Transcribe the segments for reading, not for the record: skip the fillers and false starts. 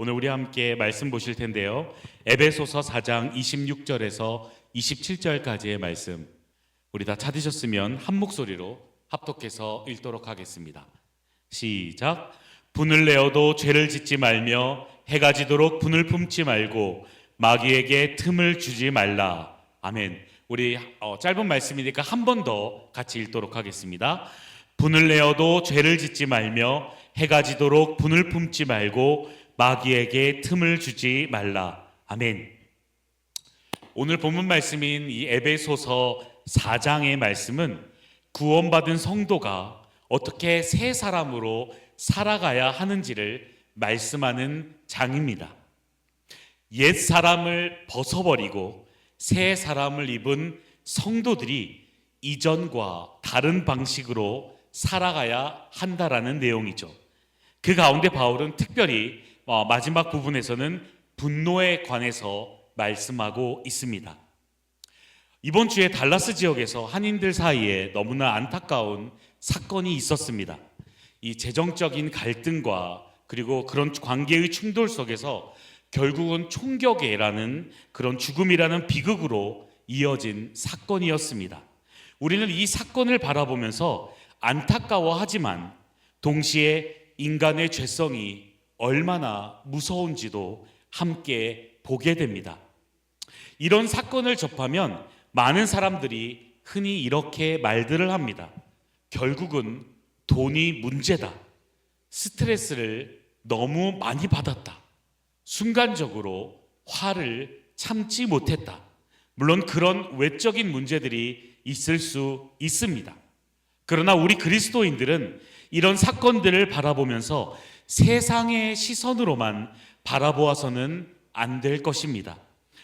오늘 우리 함께 말씀 보실 텐데요. 에베소서 4장 26절에서 27절까지의 말씀, 우리 다 찾으셨으면 한 목소리로 합독해서 읽도록 하겠습니다. 시작. 분을 내어도 죄를 짓지 말며 해가 지도록 분을 품지 말고 마귀에게 틈을 주지 말라. 아멘. 우리 짧은 말씀이니까 한 번 더 같이 읽도록 하겠습니다. 분을 내어도 죄를 짓지 말며 해가 지도록 분을 품지 말고 마귀에게 틈을 주지 말라. 아멘. 오늘 본문 말씀인 이 에베소서 4장의 말씀은 구원받은 성도가 어떻게 새 사람으로 살아가야 하는지를 말씀하는 장입니다. 옛 사람을 벗어버리고 새 사람을 입은 성도들이 이전과 다른 방식으로 살아가야 한다라는 내용이죠. 그 가운데 바울은 특별히 마지막 부분에서는 분노에 관해서 말씀하고 있습니다. 이번 주에 달라스 지역에서 한인들 사이에 너무나 안타까운 사건이 있었습니다. 이 재정적인 갈등과 그리고 그런 관계의 충돌 속에서 결국은 총격애라는 그런 죽음이라는 비극으로 이어진 사건이었습니다. 우리는 이 사건을 바라보면서 안타까워하지만 동시에 인간의 죄성이 얼마나 무서운지도 함께 보게 됩니다. 이런 사건을 접하면 많은 사람들이 흔히 이렇게 말들을 합니다. 결국은 돈이 문제다. 스트레스를 너무 많이 받았다. 순간적으로 화를 참지 못했다. 물론 그런 외적인 문제들이 있을 수 있습니다. 그러나 우리 그리스도인들은 이런 사건들을 바라보면서 세상의 시선으로만 바라보아서는 안 될 것입니다.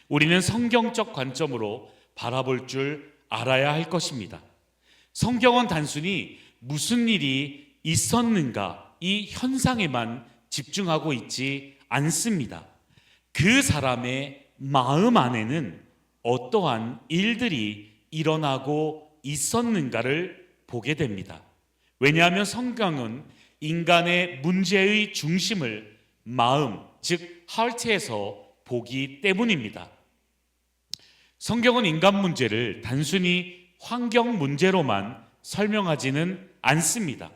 우리는 성경적 관점으로 바라볼 줄 알아야 할 것입니다. 성경은 단순히 무슨 일이 있었는가 이 현상에만 집중하고 있지 않습니다. 그 사람의 마음 안에는 어떠한 일들이 일어나고 있었는가를 보게 됩니다. 왜냐하면 성경은 인간의 문제의 중심을 마음, 즉 하트에서 보기 때문입니다. 성경은 인간 문제를 단순히 환경 문제로만 설명하지는 않습니다.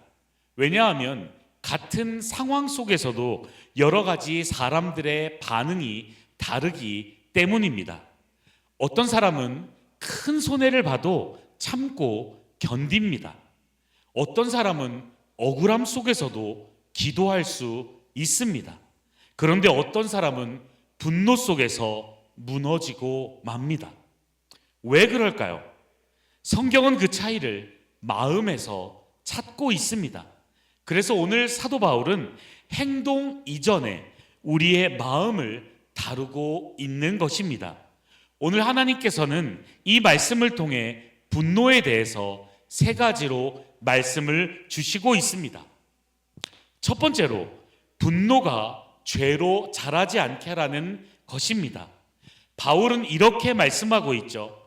왜냐하면 같은 상황 속에서도 여러 가지 사람들의 반응이 다르기 때문입니다. 어떤 사람은 큰 손해를 봐도 참고 견딥니다. 어떤 사람은 억울함 속에서도 기도할 수 있습니다. 그런데 어떤 사람은 분노 속에서 무너지고 맙니다. 왜 그럴까요? 성경은 그 차이를 마음에서 찾고 있습니다. 그래서 오늘 사도 바울은 행동 이전에 우리의 마음을 다루고 있는 것입니다. 오늘 하나님께서는 이 말씀을 통해 분노에 대해서 세 가지로 말씀을 주시고 있습니다. 첫 번째로 분노가 죄로 자라지 않게 하라는 것입니다. 바울은 이렇게 말씀하고 있죠.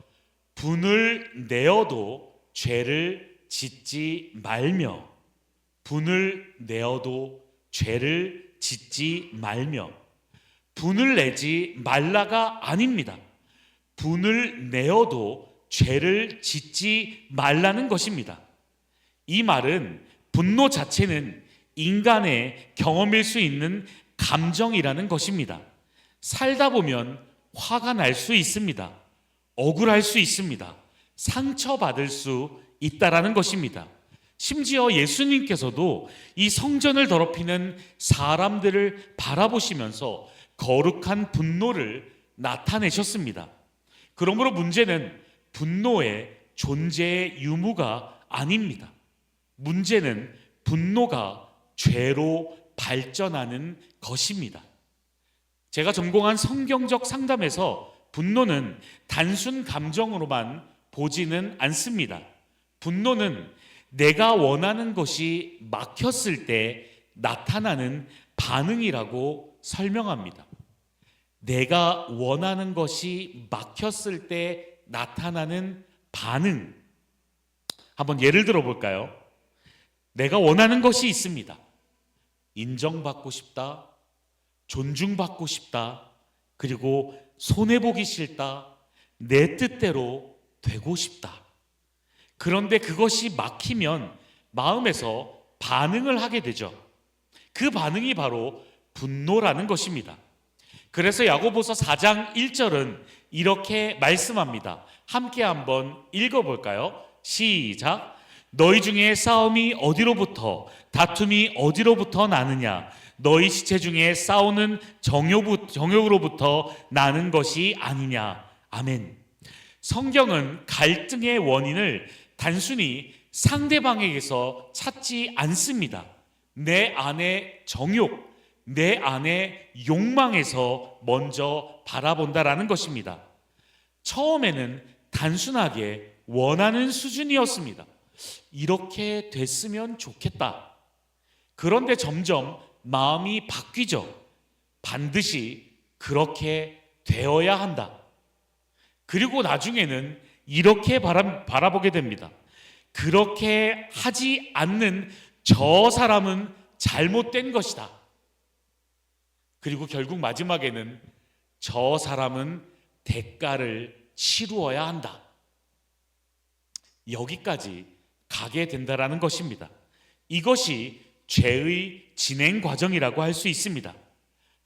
분을 내어도 죄를 짓지 말며, 분을 내어도 죄를 짓지 말며. 분을 내지 말라가 아닙니다. 분을 내어도 죄를 짓지 말라는 것입니다. 이 말은 분노 자체는 인간의 경험일 수 있는 감정이라는 것입니다. 살다 보면 화가 날 수 있습니다. 억울할 수 있습니다. 상처받을 수 있다라는 것입니다. 심지어 예수님께서도 이 성전을 더럽히는 사람들을 바라보시면서 거룩한 분노를 나타내셨습니다. 그러므로 문제는 분노의 존재의 유무가 아닙니다. 문제는 분노가 죄로 발전하는 것입니다. 제가 전공한 성경적 상담에서 분노는 단순 감정으로만 보지는 않습니다. 분노는 내가 원하는 것이 막혔을 때 나타나는 반응이라고 설명합니다. 내가 원하는 것이 막혔을 때 나타나는 반응. 한번 예를 들어 볼까요? 내가 원하는 것이 있습니다. 인정받고 싶다, 존중받고 싶다. 그리고 손해보기 싫다. 내 뜻대로 되고 싶다. 그런데 그것이 막히면 마음에서 반응을 하게 되죠. 그 반응이 바로 분노라는 것입니다. 그래서 야고보서 4장 1절은 이렇게 말씀합니다. 함께 한번 읽어볼까요? 시작. 너희 중에 싸움이 어디로부터, 다툼이 어디로부터 나느냐? 너희 시체 중에 싸우는 정욕으로부터 나는 것이 아니냐? 아멘. 성경은 갈등의 원인을 단순히 상대방에게서 찾지 않습니다. 내 안의 정욕, 내 안의 욕망에서 먼저 바라본다라는 것입니다. 처음에는 단순하게 원하는 수준이었습니다. 이렇게 됐으면 좋겠다. 그런데 점점 마음이 바뀌죠. 반드시 그렇게 되어야 한다. 그리고 나중에는 이렇게 바라보게 됩니다. 그렇게 하지 않는 저 사람은 잘못된 것이다. 그리고 결국 마지막에는 저 사람은 대가를 치루어야 한다. 여기까지 가게 된다라는 것입니다. 이것이 죄의 진행 과정이라고 할 수 있습니다.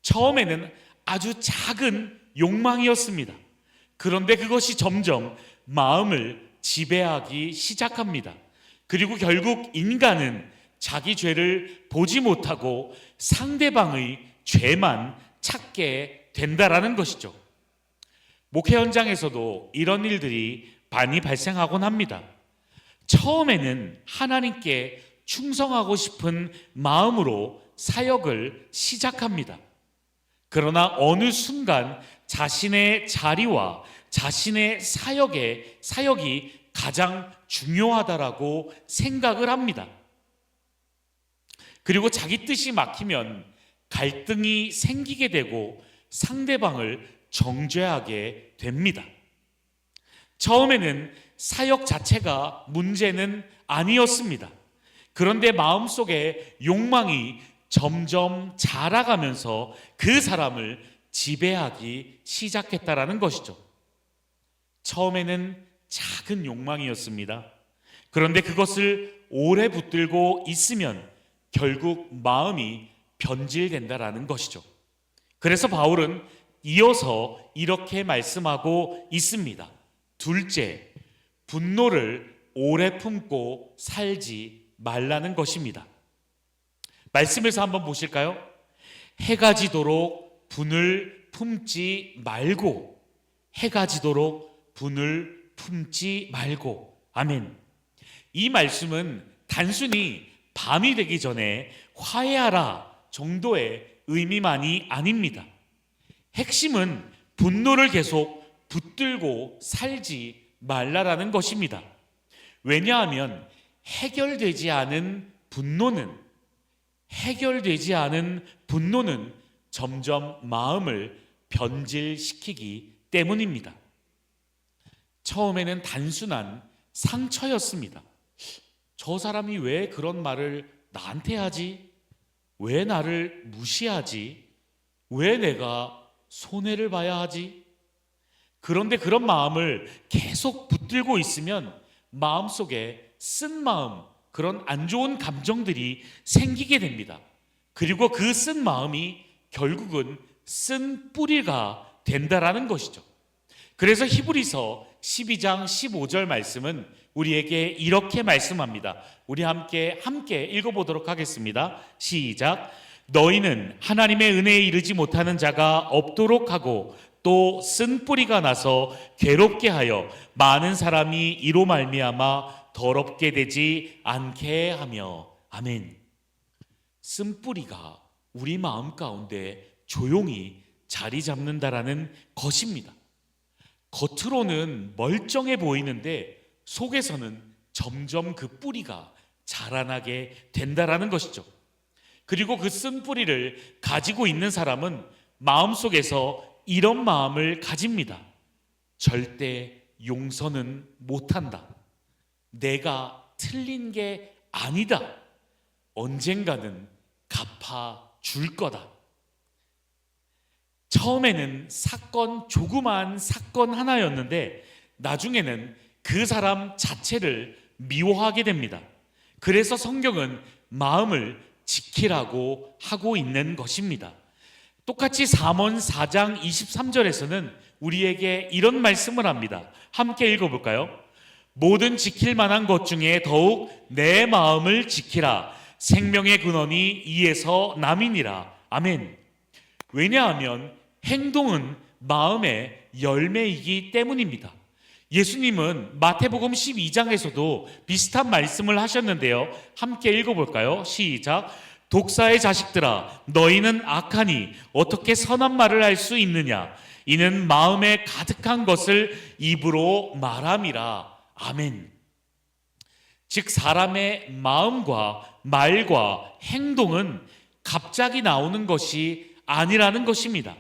처음에는 아주 작은 욕망이었습니다. 그런데 그것이 점점 마음을 지배하기 시작합니다. 그리고 결국 인간은 자기 죄를 보지 못하고 상대방의 죄만 찾게 된다라는 것이죠. 목회 현장에서도 이런 일들이 많이 발생하곤 합니다. 처음에는 하나님께 충성하고 싶은 마음으로 사역을 시작합니다. 그러나 어느 순간 자신의 자리와 자신의 사역이 가장 중요하다라고 생각을 합니다. 그리고 자기 뜻이 막히면 갈등이 생기게 되고 상대방을 정죄하게 됩니다. 처음에는 사역 자체가 문제는 아니었습니다. 그런데 마음속에 욕망이 점점 자라가면서 그 사람을 지배하기 시작했다라는 것이죠. 처음에는 작은 욕망이었습니다. 그런데 그것을 오래 붙들고 있으면 결국 마음이 변질된다라는 것이죠. 그래서 바울은 이어서 이렇게 말씀하고 있습니다. 둘째, 분노를 오래 품고 살지 말라는 것입니다. 말씀에서 한번 보실까요? 해가 지도록 분을 품지 말고, 해가 지도록 분을 품지 말고. 아멘. 이 말씀은 단순히 밤이 되기 전에 화해하라 정도의 의미만이 아닙니다. 핵심은 분노를 계속 붙들고 살지 말라라는 것입니다. 왜냐하면 해결되지 않은 분노는 점점 마음을 변질시키기 때문입니다. 처음에는 단순한 상처였습니다. 저 사람이 왜 그런 말을 나한테 하지? 왜 나를 무시하지? 왜 내가 손해를 봐야 하지? 그런데 그런 마음을 계속 붙들고 있으면 마음속에 쓴 마음, 그런 안 좋은 감정들이 생기게 됩니다. 그리고 그 쓴 마음이 결국은 쓴 뿌리가 된다라는 것이죠. 그래서 히브리서 12장 15절 말씀은 우리에게 이렇게 말씀합니다. 우리 함께 읽어보도록 하겠습니다. 시작. 너희는 하나님의 은혜에 이르지 못하는 자가 없도록 하고 또 쓴 뿌리가 나서 괴롭게 하여 많은 사람이 이로 말미암아 더럽게 되지 않게 하며. 아멘. 쓴 뿌리가 우리 마음 가운데 조용히 자리 잡는다라는 것입니다. 겉으로는 멀쩡해 보이는데 속에서는 점점 그 뿌리가 자라나게 된다라는 것이죠. 그리고 그 쓴 뿌리를 가지고 있는 사람은 마음속에서 이런 마음을 가집니다. 절대 용서는 못한다. 내가 틀린 게 아니다. 언젠가는 갚아줄 거다. 처음에는 조그마한 사건 하나였는데 나중에는 그 사람 자체를 미워하게 됩니다. 그래서 성경은 마음을 지키라고 하고 있는 것입니다. 똑같이 잠언 4장 23절에서는 우리에게 이런 말씀을 합니다. 함께 읽어볼까요? 모든 지킬 만한 것 중에 더욱 내 마음을 지키라. 생명의 근원이 이에서 남이니라. 아멘. 왜냐하면 행동은 마음의 열매이기 때문입니다. 예수님은 마태복음 12장에서도 비슷한 말씀을 하셨는데요. 함께 읽어볼까요? 시작. 독사의 자식들아, 너희는 악하니 어떻게 선한 말을 할 수 있느냐? 이는 마음에 가득한 것을 입으로 말함이라. 아멘. 즉 사람의 마음과 말과 행동은 갑자기 나오는 것이 아니라는 것입니다.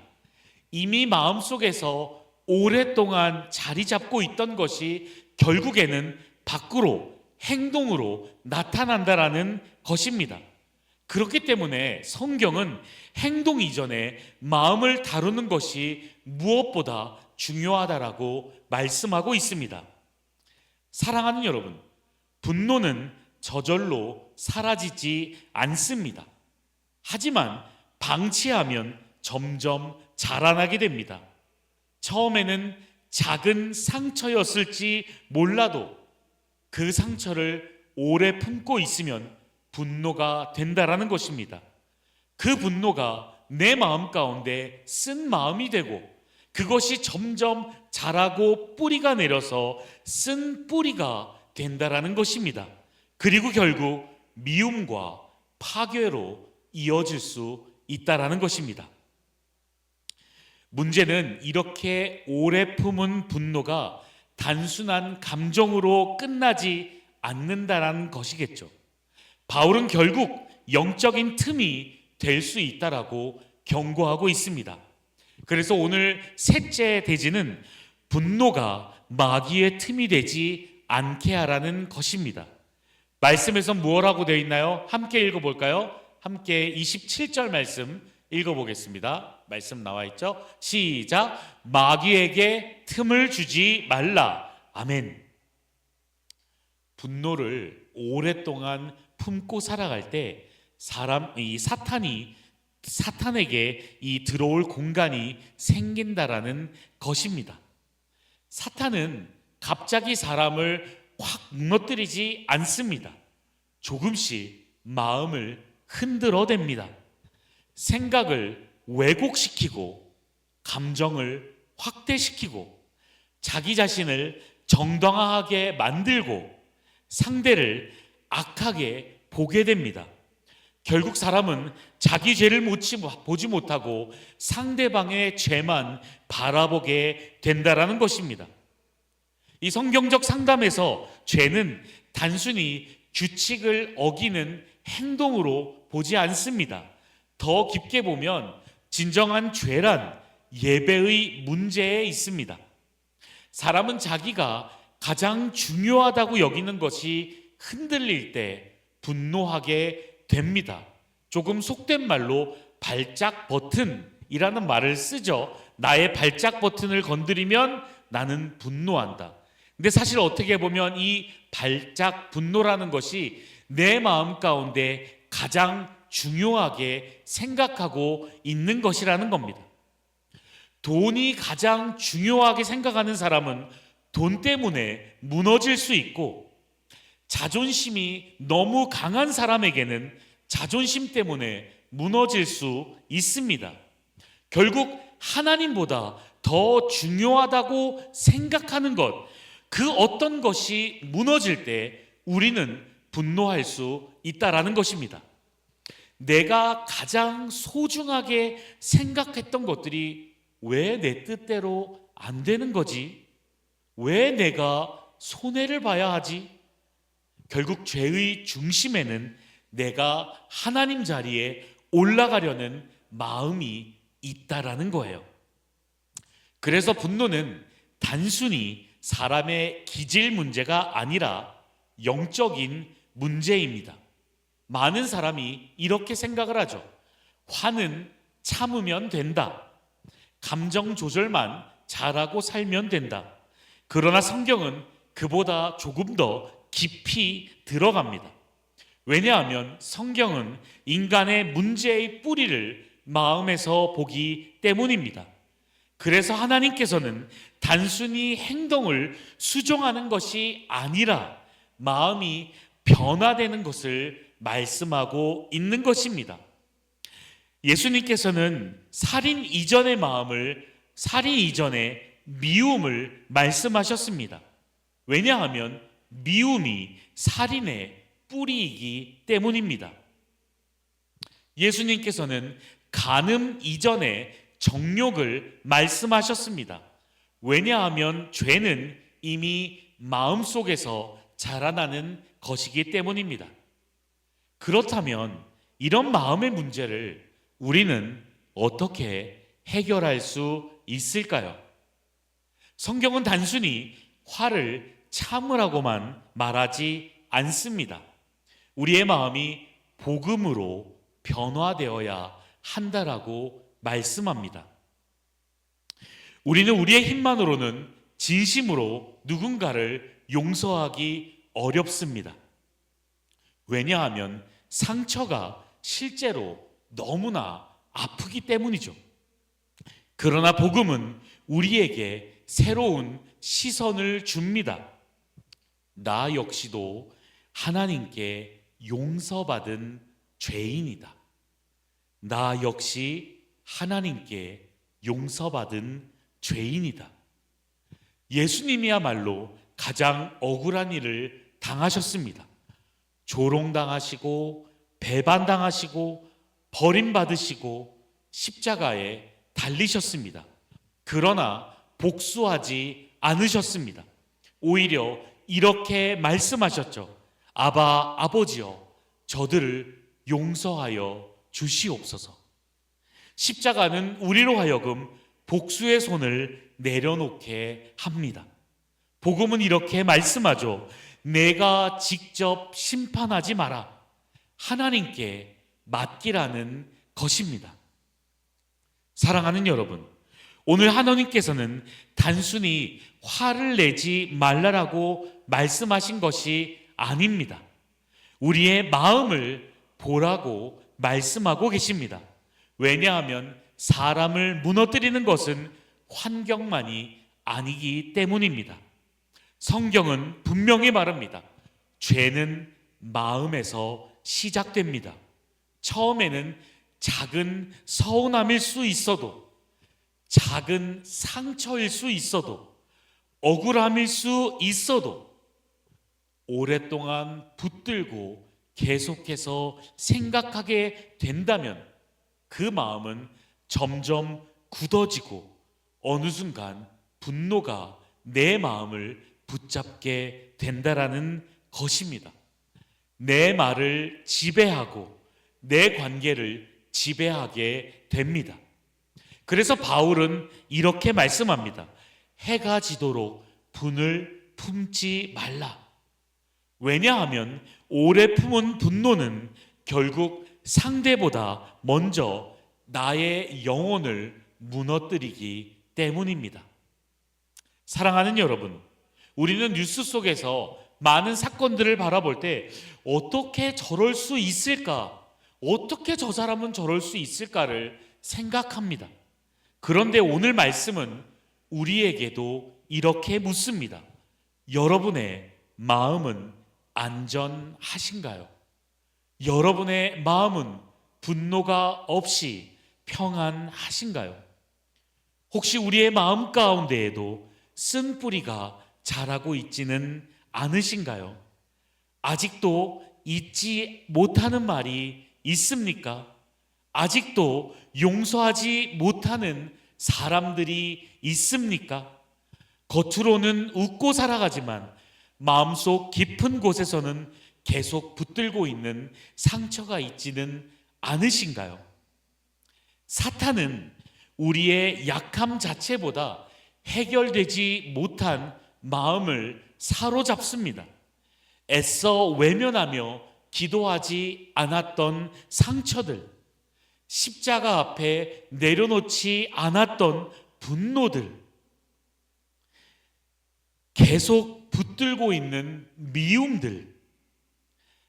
이미 마음속에서 오랫동안 자리 잡고 있던 것이 결국에는 밖으로 행동으로 나타난다라는 것입니다. 그렇기 때문에 성경은 행동 이전에 마음을 다루는 것이 무엇보다 중요하다라고 말씀하고 있습니다. 사랑하는 여러분, 분노는 저절로 사라지지 않습니다. 하지만 방치하면 점점 자라나게 됩니다. 처음에는 작은 상처였을지 몰라도 그 상처를 오래 품고 있으면 분노가 된다라는 것입니다. 그 분노가 내 마음 가운데 쓴 마음이 되고 그것이 점점 자라고 뿌리가 내려서 쓴 뿌리가 된다라는 것입니다. 그리고 결국 미움과 파괴로 이어질 수 있다라는 것입니다. 문제는 이렇게 오래 품은 분노가 단순한 감정으로 끝나지 않는다라는 것이겠죠. 바울은 결국 영적인 틈이 될 수 있다라고 경고하고 있습니다. 그래서 오늘 셋째 대지는 분노가 마귀의 틈이 되지 않게 하라는 것입니다. 말씀에서 무엇라고 되어 있나요? 함께 읽어볼까요? 함께 27절 말씀 읽어보겠습니다. 말씀 나와 있죠? 시작. 마귀에게 틈을 주지 말라. 아멘. 분노를 오랫동안 품고 살아갈 때 사탄에게 이 들어올 공간이 생긴다라는 것입니다. 사탄은 갑자기 사람을 확 무너뜨리지 않습니다. 조금씩 마음을 흔들어댑니다. 생각을 왜곡시키고 감정을 확대시키고 자기 자신을 정당화하게 만들고 상대를 악하게 보게 됩니다. 결국 사람은 자기 죄를 보지 못하고 상대방의 죄만 바라보게 된다라는 것입니다. 이 성경적 상담에서 죄는 단순히 규칙을 어기는 행동으로 보지 않습니다. 더 깊게 보면 진정한 죄란 예배의 문제에 있습니다. 사람은 자기가 가장 중요하다고 여기는 것이 흔들릴 때 분노하게 됩니다. 조금 속된 말로 발작 버튼이라는 말을 쓰죠. 나의 발작 버튼을 건드리면 나는 분노한다. 근데 사실 어떻게 보면 이 발작 분노라는 것이 내 마음 가운데 가장 중요하게 생각하고 있는 것이라는 겁니다. 돈이 가장 중요하게 생각하는 사람은 돈 때문에 무너질 수 있고, 자존심이 너무 강한 사람에게는 자존심 때문에 무너질 수 있습니다. 결국 하나님보다 더 중요하다고 생각하는 것, 그 어떤 것이 무너질 때 우리는 분노할 수 있다라는 것입니다. 내가 가장 소중하게 생각했던 것들이 왜 내 뜻대로 안 되는 거지? 왜 내가 손해를 봐야 하지? 결국 죄의 중심에는 내가 하나님 자리에 올라가려는 마음이 있다라는 거예요. 그래서 분노는 단순히 사람의 기질 문제가 아니라 영적인 문제입니다. 많은 사람이 이렇게 생각을 하죠. 화는 참으면 된다. 감정 조절만 잘하고 살면 된다. 그러나 성경은 그보다 조금 더 깊이 들어갑니다. 왜냐하면 성경은 인간의 문제의 뿌리를 마음에서 보기 때문입니다. 그래서 하나님께서는 단순히 행동을 수정하는 것이 아니라 마음이 변화되는 것을 말씀하고 있는 것입니다. 예수님께서는 살인 이전의 마음을, 살인 이전의 미움을 말씀하셨습니다. 왜냐하면 미움이 살인의 뿌리이기 때문입니다. 예수님께서는 간음 이전에 정욕을 말씀하셨습니다. 왜냐하면 죄는 이미 마음속에서 자라나는 것이기 때문입니다. 그렇다면 이런 마음의 문제를 우리는 어떻게 해결할 수 있을까요? 성경은 단순히 화를 참으라고만 말하지 않습니다. 우리의 마음이 복음으로 변화되어야 한다라고 말씀합니다. 우리는 우리의 힘만으로는 진심으로 누군가를 용서하기 어렵습니다. 왜냐하면 상처가 실제로 너무나 아프기 때문이죠. 그러나 복음은 우리에게 새로운 시선을 줍니다. 나 역시도 하나님께 용서받은 죄인이다. 나 역시 하나님께 용서받은 죄인이다. 예수님이야말로 가장 억울한 일을 당하셨습니다. 조롱당하시고 배반당하시고 버림받으시고 십자가에 달리셨습니다. 그러나 복수하지 않으셨습니다. 오히려 이렇게 말씀하셨죠. 아바, 아버지여, 저들을 용서하여 주시옵소서. 십자가는 우리로 하여금 복수의 손을 내려놓게 합니다. 복음은 이렇게 말씀하죠. 내가 직접 심판하지 마라. 하나님께 맡기라는 것입니다. 사랑하는 여러분, 오늘 하나님께서는 단순히 화를 내지 말라라고 말씀하신 것이 아닙니다. 우리의 마음을 보라고 말씀하고 계십니다. 왜냐하면 사람을 무너뜨리는 것은 환경만이 아니기 때문입니다. 성경은 분명히 말합니다. 죄는 마음에서 시작됩니다. 처음에는 작은 서운함일 수 있어도, 작은 상처일 수 있어도, 억울함일 수 있어도 오랫동안 붙들고 계속해서 생각하게 된다면 그 마음은 점점 굳어지고 어느 순간 분노가 내 마음을 붙잡게 된다라는 것입니다. 내 말을 지배하고 내 관계를 지배하게 됩니다. 그래서 바울은 이렇게 말씀합니다. 해가 지도록 분을 품지 말라. 왜냐하면 오래 품은 분노는 결국 상대보다 먼저 나의 영혼을 무너뜨리기 때문입니다. 사랑하는 여러분, 우리는 뉴스 속에서 많은 사건들을 바라볼 때 어떻게 저럴 수 있을까? 어떻게 저 사람은 저럴 수 있을까를 생각합니다. 그런데 오늘 말씀은 우리에게도 이렇게 묻습니다. 여러분의 마음은 안전하신가요? 여러분의 마음은 분노가 없이 평안하신가요? 혹시 우리의 마음 가운데에도 쓴뿌리가 자라고 있지는 않으신가요? 아직도 잊지 못하는 말이 있습니까? 아직도 용서하지 못하는 사람들이 있습니까? 겉으로는 웃고 살아가지만 마음속 깊은 곳에서는 계속 붙들고 있는 상처가 있지는 않으신가요? 사탄은 우리의 약함 자체보다 해결되지 못한 마음을 사로잡습니다. 애써 외면하며 기도하지 않았던 상처들, 십자가 앞에 내려놓지 않았던 분노들, 계속 붙들고 있는 미움들,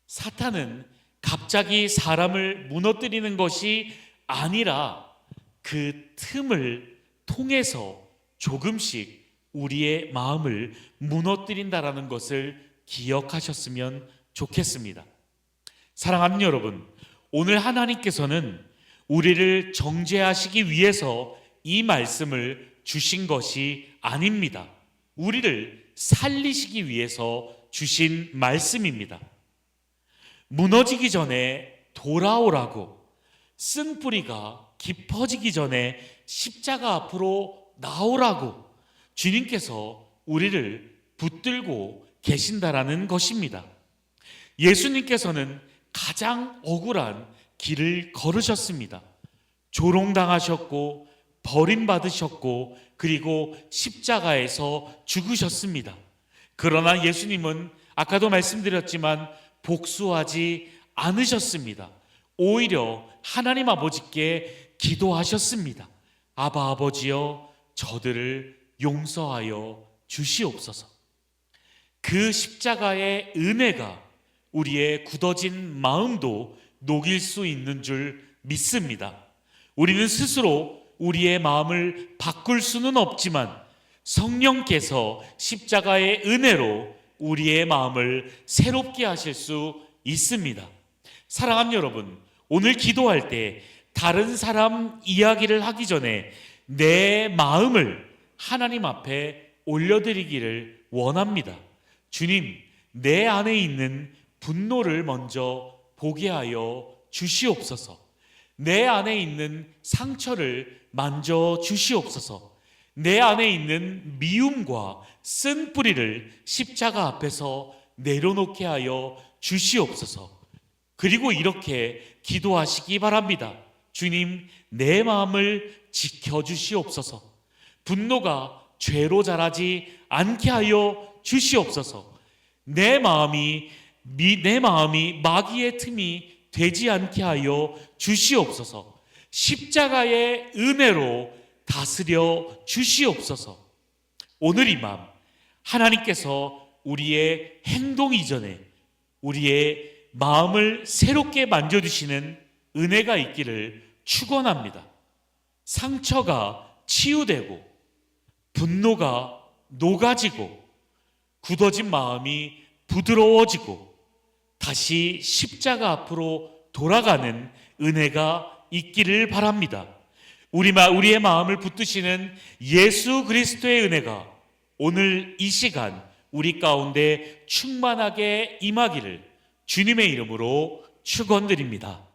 사탄은 갑자기 사람을 무너뜨리는 것이 아니라 그 틈을 통해서 조금씩 우리의 마음을 무너뜨린다라는 것을 기억하셨으면 좋겠습니다. 사랑하는 여러분, 오늘 하나님께서는 우리를 정죄하시기 위해서 이 말씀을 주신 것이 아닙니다. 우리를 살리시기 위해서 주신 말씀입니다. 무너지기 전에 돌아오라고, 쓴뿌리가 깊어지기 전에 십자가 앞으로 나오라고 주님께서 우리를 붙들고 계신다라는 것입니다. 예수님께서는 가장 억울한 길을 걸으셨습니다. 조롱당하셨고 버림받으셨고 그리고 십자가에서 죽으셨습니다. 그러나 예수님은 아까도 말씀드렸지만 복수하지 않으셨습니다. 오히려 하나님 아버지께 기도하셨습니다. 아바 아버지여, 저들을 용서하여 주시옵소서. 그 십자가의 은혜가 우리의 굳어진 마음도 녹일 수 있는 줄 믿습니다. 우리는 스스로 우리의 마음을 바꿀 수는 없지만 성령께서 십자가의 은혜로 우리의 마음을 새롭게 하실 수 있습니다. 사랑하는 여러분, 오늘 기도할 때 다른 사람 이야기를 하기 전에 내 마음을 하나님 앞에 올려드리기를 원합니다. 주님, 내 안에 있는 분노를 먼저 보게 하여 주시옵소서. 내 안에 있는 상처를 만져 주시옵소서. 내 안에 있는 미움과 쓴뿌리를 십자가 앞에서 내려놓게 하여 주시옵소서. 그리고 이렇게 기도하시기 바랍니다. 주님, 내 마음을 지켜주시옵소서. 분노가 죄로 자라지 않게 하여 주시옵소서. 내 마음이 마귀의 틈이 되지 않게 하여 주시옵소서. 십자가의 은혜로 다스려 주시옵소서. 오늘 이 밤 하나님께서 우리의 행동 이전에 우리의 마음을 새롭게 만져주시는 은혜가 있기를 축원합니다. 상처가 치유되고 분노가 녹아지고 굳어진 마음이 부드러워지고 다시 십자가 앞으로 돌아가는 은혜가 있기를 바랍니다. 우리의 마음을 붙드시는 예수 그리스도의 은혜가 오늘 이 시간 우리 가운데 충만하게 임하기를 주님의 이름으로 축원드립니다.